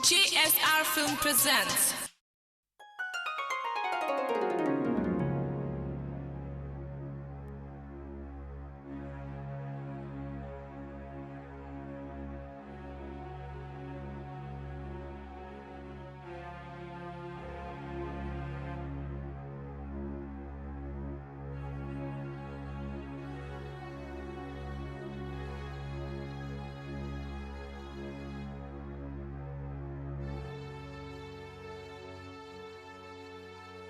JSR Film presents.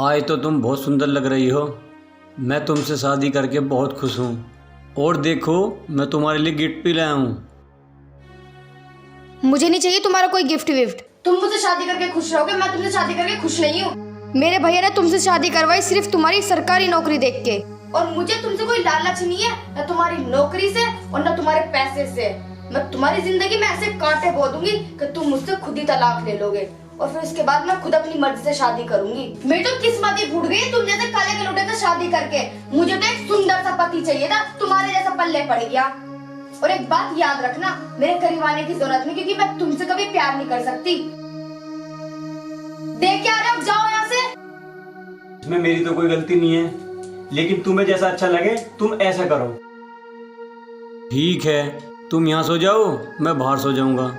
आज तो तुम बहुत सुंदर लग रही हो। मैं तुमसे शादी करके बहुत खुश हूँ। और देखो, मैं तुम्हारे लिए गिफ्ट भी लाया हूँ। मुझे नहीं चाहिए तुम्हारा कोई गिफ्ट विफ्ट। तुम मुझसे शादी करके खुश रहोगे, मैं तुमसे शादी करके खुश नहीं हूँ। मेरे भैया ने तुमसे शादी करवाई सिर्फ तुम्हारी सरकारी नौकरी देख के, और मुझे तुमसे कोई लालच नहीं है, न तुम्हारी नौकरी से और न तुम्हारे पैसे से। मैं तुम्हारी जिंदगी में ऐसे कांटे बो दूंगी कि तुम मुझसे खुद ही तलाक ले लोगे, और फिर उसके बाद मैं खुद अपनी मर्जी से शादी करूंगी। मेरी तो किस्मत ही फूट गई तुम जैसे काले के लोटे से शादी करके। मुझे तो एक सुंदर सा पति चाहिए था, तुम्हारे जैसा पल्ले पड़ गया। और एक बात याद रखना, मेरे करीब आने की जरूरत नहीं, क्योंकि मैं तुमसे कभी प्यार नहीं कर सकती। देख के आ रहे हो, जाओ यहाँ से। इसमें मेरी तो कोई गलती नहीं है, लेकिन तुम्हें जैसा अच्छा लगे तुम ऐसा करो। ठीक है, तुम यहाँ सो जाओ, मैं बाहर सो जाऊंगा।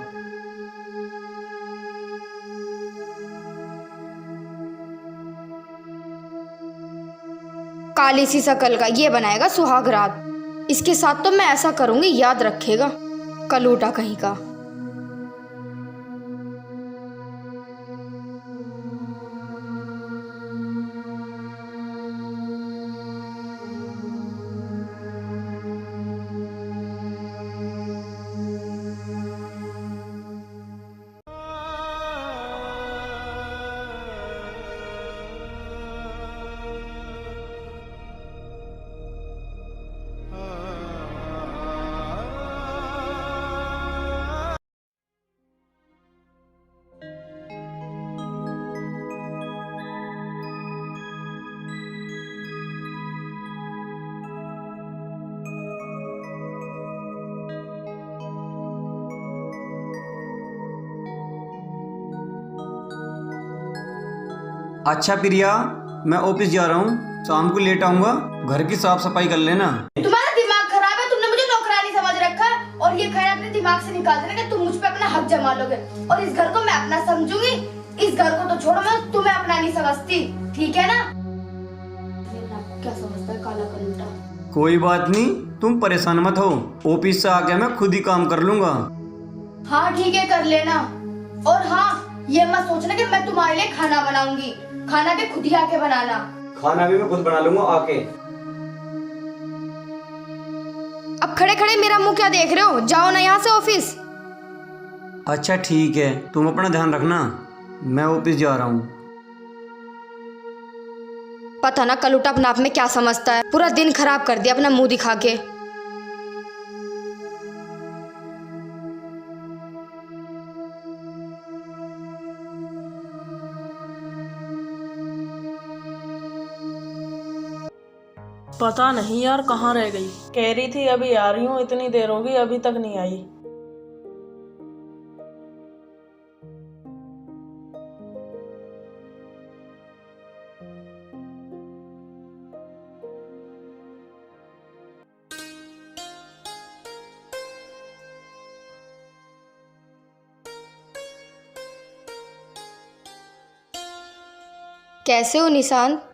काली सी शकल का ये बनाएगा सुहाग रात। इसके साथ तो मैं ऐसा करूंगी, याद रखेगा कलूटा कहीं का। अच्छा प्रिया, मैं ऑफिस जा रहा हूँ, शाम को लेट आऊंगा। घर की साफ सफाई कर लेना। तुम्हारा दिमाग खराब है, तुमने मुझे नौकरानी समझ रखा है, और ये ख्याल अपने दिमाग से निकाल देना कि तुम मुझ पे अपना हक जमा लोगे, और इस घर को मैं अपना समझूंगी। इस घर को तो छोड़ो, मैं तुम्हें अपना नहीं समझती, ठीक है ना? क्या समझता है काला कलूटा? कोई बात नहीं, तुम परेशान मत हो। ऑफिस से आके मैं खुद ही काम कर लूंगा। हाँ ठीक है, कर लेना। और हाँ, ये मत सोचना कि मैं तुम्हारे लिए खाना बनाऊंगी। खाना भी खुद ही आके बनाना। खाना भी मैं खुद बना लूंगा आके। अब खड़े खड़े मेरा मुंह क्या देख रहे हो? जाओ ना यहाँ से ऑफिस। अच्छा ठीक है, तुम अपना ध्यान रखना, मैं ऑफिस जा रहा हूँ। पता ना कलूटा अपने आप में क्या समझता है, पूरा दिन खराब कर दिया अपना मुंह दिखा के। पता नहीं यार कहाँ रह गई। कह रही थी अभी आ रही हूँ, इतनी देर होगी अभी तक नहीं आई। कैसे हो निशांत?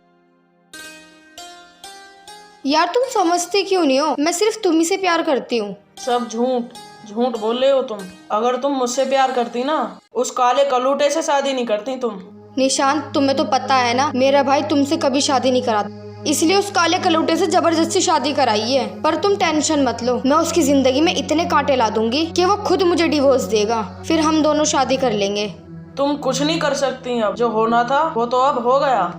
यार तुम समझते क्यों नहीं हो? मैं सिर्फ तुम ही से प्यार करती हूँ। सब झूठ झूठ बोल रहे हो तुम। अगर तुम मुझसे प्यार करती ना, उस काले कलूटे से शादी नहीं करती तुम। निशांत, तुम्हें तो पता है ना, मेरा भाई तुमसे कभी शादी नहीं करा, इसलिए उस काले कलूटे से जबरदस्ती शादी कराई है। पर तुम टेंशन मत लो, मैं उसकी जिंदगी में इतने कांटे ला दूंगी कि वो खुद मुझे डिवोर्स देगा, फिर हम दोनों शादी कर लेंगे। तुम कुछ नहीं कर सकती। अब जो होना था वो तो अब हो गया।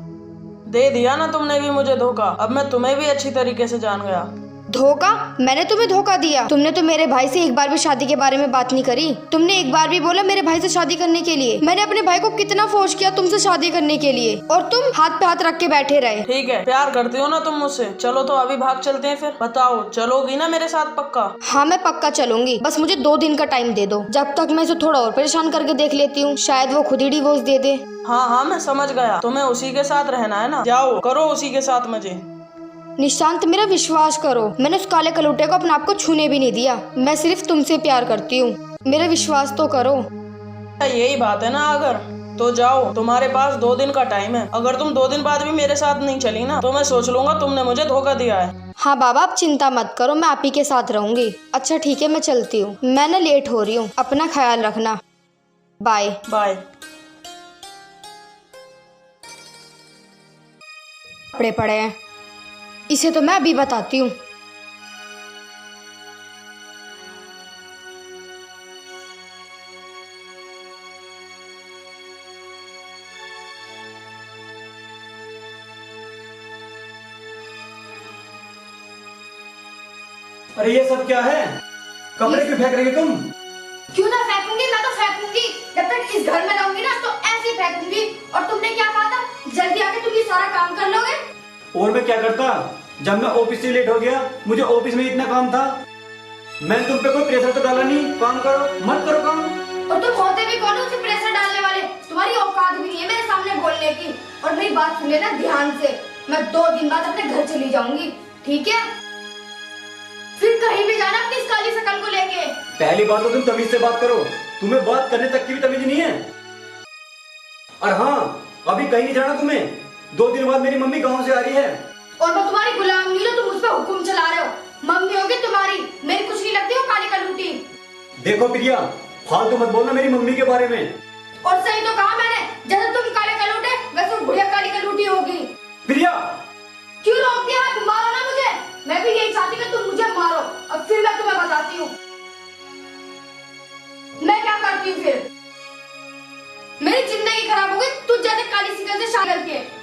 दे दिया ना तुमने भी मुझे धोखा, अब मैं तुम्हें भी अच्छी तरीके से जान गया। धोखा? मैंने तुम्हें धोखा दिया? तुमने तो मेरे भाई से एक बार भी शादी के बारे में बात नहीं करी। तुमने एक बार भी बोला मेरे भाई से शादी करने के लिए। मैंने अपने भाई को कितना फोर्स किया तुमसे शादी करने के लिए, और तुम हाथ पे हाथ रख के बैठे रहे। ठीक है, प्यार करती हो ना तुम मुझसे? चलो तो अभी भाग चलते हैं फिर। बताओ, चलोगी ना मेरे साथ पक्का? हाँ मैं पक्का चलूंगी, बस मुझे 2 दिन का टाइम दे दो। जब तक मैं इसे थोड़ा और परेशान करके देख लेती हूँ, शायद वो खुद ही डिवोर्स दे दे। हाँ हाँ, मैं समझ गया। तुम्हें उसी के साथ रहना है ना? जाओ करो उसी के साथ मजे। निशांत मेरा विश्वास करो, मैंने उस काले कलूटे को अपने आप को छूने भी नहीं दिया। मैं सिर्फ तुमसे प्यार करती हूँ, मेरा विश्वास तो करो। यही बात है ना? अगर तो जाओ, तुम्हारे पास 2 दिन का टाइम है। अगर तुम 2 दिन बाद भी मेरे साथ नहीं चली ना, तो मैं सोच लूंगा तुमने मुझे धोखा दिया है। हाँ बाबा, आप चिंता मत करो, मैं आप ही के साथ रहूंगी। अच्छा ठीक है, मैं चलती हूँ, मैं ना लेट हो रही हूँ, अपना ख्याल रखना। Bye bye. कपड़े पड़े हैं, इसे तो मैं अभी बताती हूँ। अरे ये सब क्या है? कपड़े क्यों फेंक रही हो तुम? क्यों ना फेंकूंगी, मैं तो फेंकूंगी। जब तक इस घर में रहूंगी ना, तो ऐसे ही फेंकूंगी। और तुमने क्या कहा था, जल्दी आके तुम ये सारा काम कर लोगे? और मैं क्या करता? जब मैं ऑफिस से लेट हो गया, मुझे ऑफिस में इतना काम था। मैंने तुम पे कोई प्रेशर तो डाला नहीं, काम करो मत करो काम। और तुम होते भी कौन हो उसे प्रेशर डालने वाले? तुम्हारी औकात भी नहीं है मेरे सामने बोलने की। और मेरी बात सुन लेना ध्यान से, मैं 2 दिन बाद अपने घर चली जाऊंगी, ठीक है? फिर कहीं भी जाना अपनी इस काली शकल को लेके। पहली बात तो तुम तमीज से बात करो, तुम्हें बात करने तक की भी तमीज नहीं है। और हाँ, अभी कहीं नहीं जाना तुम्हें। 2 दिन बाद मेरी मम्मी गाँव से आ रही है। और मैं तुम्हारी गुलाम नहीं हूँ, तुम मुझ पर हुक्म चला रहे हो। मम्मी होगी तुम्हारी, मेरी कुछ नहीं लगती हो काली कलूटी। देखो प्रिया, फालतू मत बोलना मेरी मम्मी के बारे में। और सही तो कहा मैंने, जैसे तुम काले कलूटे वैसे वो बुढ़िया काली कलूटी होगी। प्रिया क्यों रोकती है? मारो ना मुझे, मैं भी यही चाहती कि तुम मुझे मारो। अब फिर मैं तुम्हें बताती हूँ मैं क्या करती हूँ। फिर मेरी जिंदगी खराब हो गई तुझ जैसे काली शिकल से शादी करके।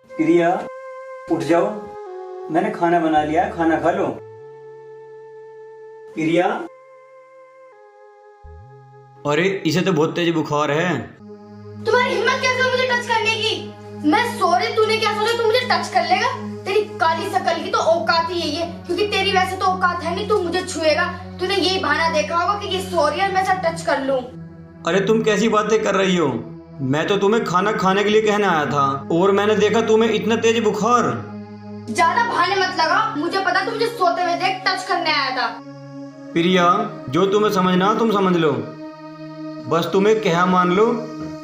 प्रिया उठ जाओ, मैंने खाना बना लिया है, खाना खा लो। प्रिया अरे इसे तो बहुत तेज बुखार है। तुम्हारी हिम्मत कैसे हुई मुझे टच करने की? मैं सॉरी, तूने क्या सोचा तू मुझे टच कर लेगा? तेरी काली शकल की तो औकात ही यही है, क्योंकि तेरी वैसे तो औकात है नहीं, तू मुझे छुएगा। तूने यही बहाना देखा होगा कि ये सॉरी है, मैं इसे टच कर लूं। अरे तुम कैसी बातें कर रही हो? मैं तो तुम्हें खाना खाने के लिए कहने आया था और मैंने देखा तुम्हें इतना तेज बुखार। ज्यादा बहाने मत लगा, मुझे पता तू मुझे सोते हुए देख टच करने आया था। प्रिया, जो तुम्हें समझना तुम समझ लो, बस तुम्हें क्या मान लो।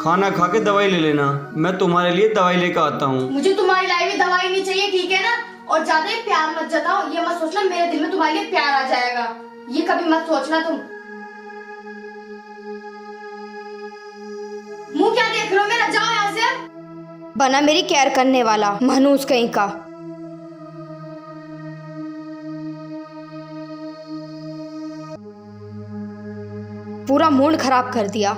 खाना खा के दवाई ले लेना, मैं तुम्हारे लिए दवाई लेकर आता हूँ। मुझे तुम्हारी लाई हुई दवाई नहीं चाहिए, ठीक है ना? और ज्यादा ही प्यार मत जताओ, ये मत सोचना मेरे दिल में तुम्हारे लिए प्यार आ जाएगा, ये कभी मत सोचना तुम। मुंह क्या देख रहे हो मेरा? जाओ यहाँ से। बना मेरी केयर करने वाला मनूस कहीं का। पूरा मूड खराब कर दिया।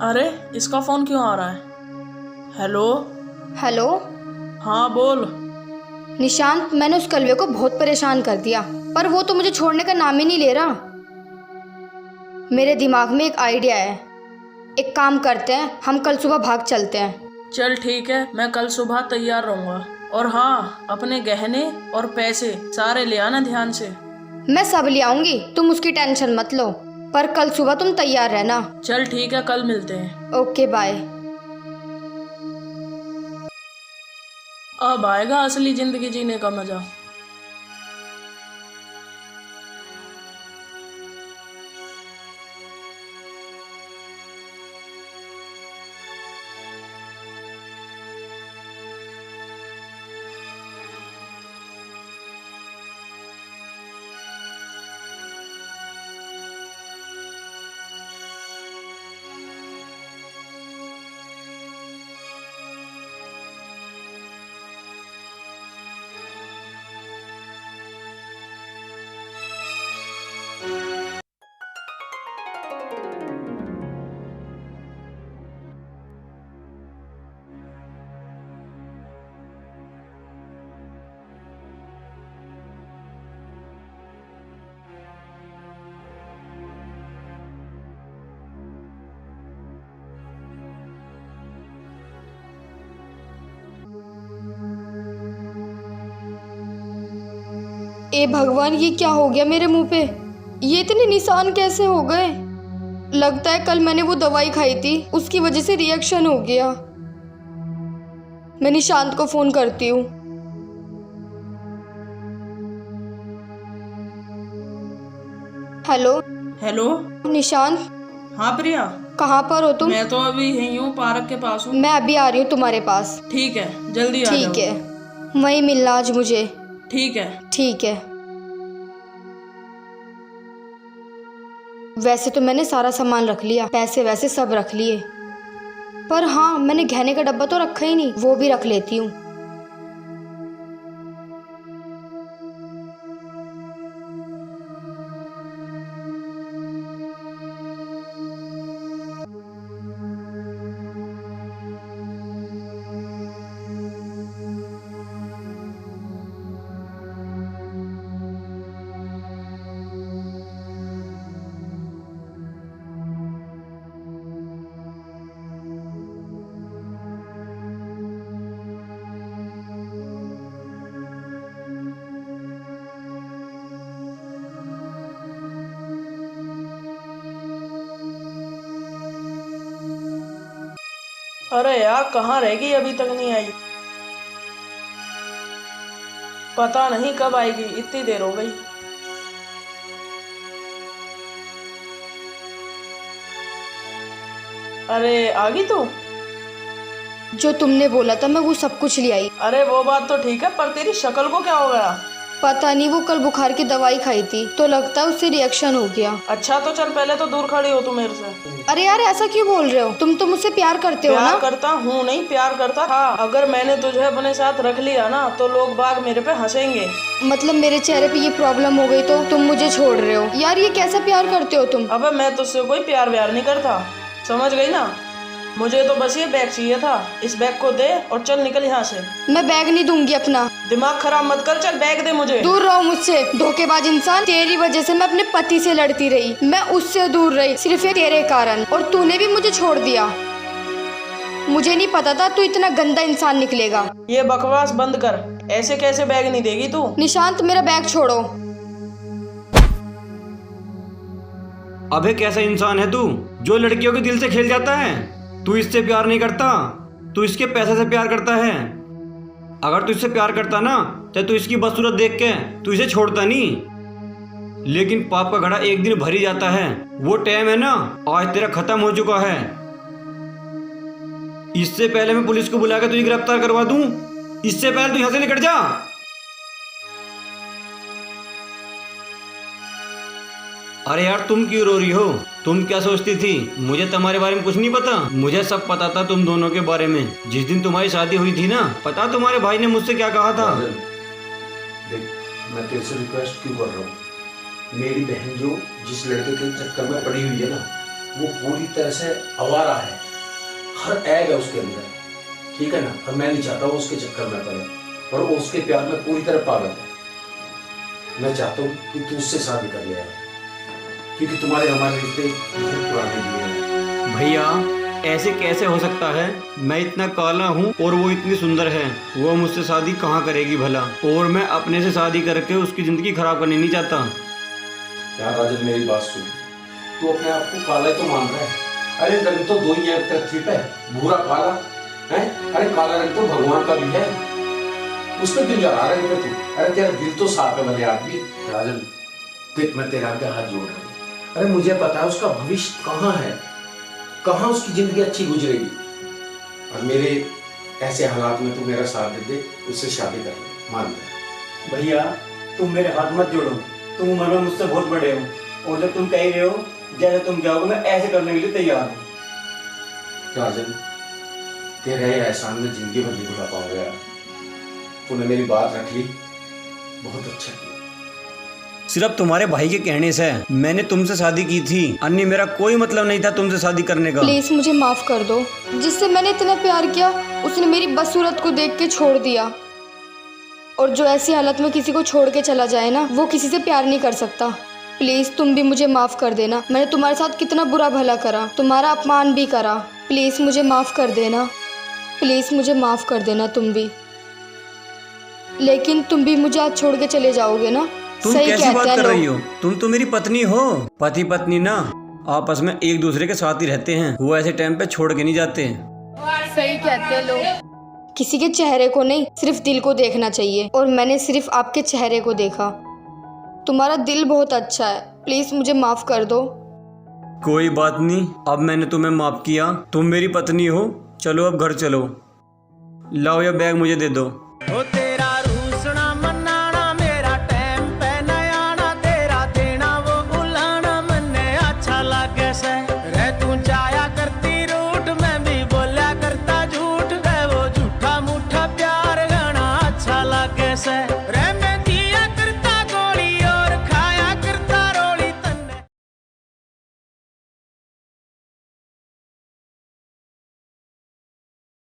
अरे इसका फोन क्यों आ रहा है? हेलो। हेलो। हाँ बोल। निशांत, मैंने उस कलवे को बहुत परेशान कर दिया, पर वो तो मुझे छोड़ने का नाम ही नहीं ले रहा। मेरे दिमाग में एक आइडिया है, एक काम करते हैं, हम कल सुबह भाग चलते हैं। चल ठीक है, मैं कल सुबह तैयार रहूंगा। और हाँ, अपने गहने और पैसे सारे ले आना ध्यान से। मैं सब ले आऊंगी, तुम उसकी टेंशन मत लो, पर कल सुबह तुम तैयार रहना। चल ठीक है, कल मिलते हैं। Okay bye. अब आएगा असली जिंदगी जीने का मजा। ए भगवान, ये क्या हो गया मेरे मुंह पे? ये इतने निशान कैसे हो गए? लगता है कल मैंने वो दवाई खाई थी, उसकी वजह से रिएक्शन हो गया। मैं निशांत को फोन करती हूँ। हेलो। हेलो। निशांत। हाँ प्रिया। कहाँ पर हो तुम? मैं तो अभी यहीं हूँ, पार्क के पास हूँ। मैं अभी आ रही हूँ तुम्हारे पास। ठीक है, जल्दी आ जाओ। ठीक है, वहीं मिलना आज मुझे। ठीक है। ठीक है। वैसे तो मैंने सारा सामान रख लिया, पैसे वैसे सब रख लिए, पर हाँ, मैंने गहने का डब्बा तो रखा ही नहीं, वो भी रख लेती हूँ। अरे यार, कहाँ रह गई? अभी तक नहीं आई। पता नहीं कब आएगी, इतनी देर हो गई। अरे आ गई तू? जो तुमने बोला था मैं वो सब कुछ ले आई। अरे वो बात तो ठीक है, पर तेरी शक्ल को क्या हो गया? पता नहीं, वो कल बुखार की दवाई खाई थी तो लगता है उससे रिएक्शन हो गया। अच्छा तो चल, पहले तो दूर खड़ी हो तू मेरे से। अरे यार ऐसा क्यों बोल रहे हो? तुम तो मुझसे प्यार करते हो ना? प्यार करता हूँ नहीं, प्यार करता था। अगर मैंने तुझे अपने साथ रख लिया ना तो लोग बाग मेरे पे हंसेंगे। मतलब मेरे चेहरे पे ये प्रॉब्लम हो गई तो तुम मुझे छोड़ रहे हो? यार ये कैसा प्यार करते हो तुम? अबे मैं तुझसे कोई प्यार व्यार नहीं करता, समझ गई ना? मुझे तो बस ये बैग चाहिए था, इस बैग को दे और चल निकल यहाँ से। मैं बैग नहीं दूंगी अपना। दिमाग खराब मत कर, चल बैग दे मुझे। दूर रहो मुझसे धोखेबाज इंसान। तेरी वजह से मैं अपने पति से लड़ती रही, मैं उससे दूर रही सिर्फ तेरे कारण, और तूने भी मुझे छोड़ दिया। मुझे नहीं पता था तू इतना गंदा इंसान निकलेगा। ये बकवास बंद कर, ऐसे कैसे बैग नहीं देगी तू? निशांत मेरा बैग छोड़ो। अबे कैसा इंसान है तू जो लड़कियों के दिल से खेल जाता है? तू इससे प्यार नहीं करता, तू इसके पैसे से प्यार करता है। अगर तू इससे प्यार करता ना तो तू इसकी बदसूरत देख के तू इसे छोड़ता नहीं। लेकिन पाप का घड़ा एक दिन भर ही जाता है। वो टाइम है ना आज तेरा खत्म हो चुका है। इससे पहले मैं पुलिस को बुला के तुझे गिरफ्तार करवा दूं, इससे पहले तू यहां से निकल जा। अरे यार तुम क्यों रो रही हो? तुम क्या सोचती थी मुझे तुम्हारे बारे में कुछ नहीं पता? मुझे सब पता था तुम दोनों के बारे में। जिस दिन तुम्हारी शादी हुई थी ना, पता तुम्हारे भाई ने मुझसे क्या कहा था? देख मैं तेरे से रिक्वेस्ट क्यों कर रहा हूँ, मेरी बहन जो जिस लड़के के चक्कर में पड़ी हुई है ना, वो पूरी तरह से आवारा है, हर ऐब है उसके अंदर, ठीक है ना? और मैं नहीं चाहता वो उसके चक्कर में पड़े, और वो उसके प्यार में पूरी तरह पागल है। मैं चाहता हूँ कि तू उससे शादी कर ले यार, क्योंकि तुम्हारे हमारे रिश्ते बहुत पुराने दिए हैं। भैया ऐसे कैसे हो सकता है? मैं इतना काला हूँ और वो इतनी सुंदर है, वो मुझसे शादी कहाँ करेगी भला? और मैं अपने से शादी करके उसकी जिंदगी खराब करनी नहीं चाहता। यार राजन मेरी बात सुन, तू अपने आप को काला तो मान रहा है? अरे रंग तो दो ही है पृथ्वी पे, भूरा काला है। अरे काला रंग तो भगवान का भी है, उसमें क्यों जा रहा है तू? अरे तेरा दिल तो साफ है भले आदमी। राजन देख मैं तेरा आगे हाथ जोड़ रहा हूँ, अरे मुझे पता है उसका भविष्य कहाँ है, कहाँ उसकी जिंदगी अच्छी गुजरेगी, और मेरे ऐसे हालात में तू मेरा साथ दे दे, उससे शादी कर ले, मान ले। भैया तुम मेरे हाथ मत जोड़ो, तुम उम्र में मुझसे बहुत बड़े हो, और जब तुम कह रहे हो जैसे तुम जाओगे मैं ऐसे करने के लिए तैयार हूँ। राजन तेरे एहसान में जिंदगी भर नहीं भुला पाऊंगा यार, तूने मेरी बात रख ली, बहुत अच्छा किया। सिर्फ तुम्हारे भाई के कहने से मैंने तुमसे शादी की थी, अन्य मेरा कोई मतलब नहीं था तुमसे शादी करने का। प्लीज मुझे माफ कर दो, जिससे मैंने इतना प्यार किया उसने मेरी बदसूरत को देख के छोड़ दिया, और जो ऐसी हालत में किसी को छोड़ के चला जाए ना, वो किसी से प्यार नहीं कर सकता। प्लीज तुम भी मुझे माफ कर देना, मैंने तुम्हारे साथ कितना बुरा भला करा, तुम्हारा अपमान भी करा। प्लीज मुझे माफ कर देना, प्लीज मुझे माफ कर देना तुम भी। लेकिन तुम भी मुझे आज छोड़ के चले जाओगे ना? तुम सही कैसी कहते बात हैं कर लोग। रही हो? तुम तो मेरी पत्नी हो। पति पत्नी ना आपस में एक दूसरे के साथ ही रहते हैं, वो ऐसे टाइम पे छोड़ के नहीं जाते। सही कहते हैं लोग। किसी के चेहरे को नहीं, सिर्फ दिल को देखना चाहिए, और मैंने सिर्फ आपके चेहरे को देखा। तुम्हारा दिल बहुत अच्छा है, प्लीज मुझे माफ कर दो। कोई बात नहीं, अब मैंने तुम्हें माफ किया, तुम मेरी पत्नी हो। चलो अब घर चलो, लाओ यह बैग मुझे दे दो। ओ तेरा रूसना मनाना मेरा टाइम पे नयाना, तेरा देना वो बुलाना मन्ने अच्छा लागे से। रे तू जाया करती रूठ, मैं भी बोला करता झूठ, रे वो झूठा मूठा प्यार गाना अच्छा लागे से।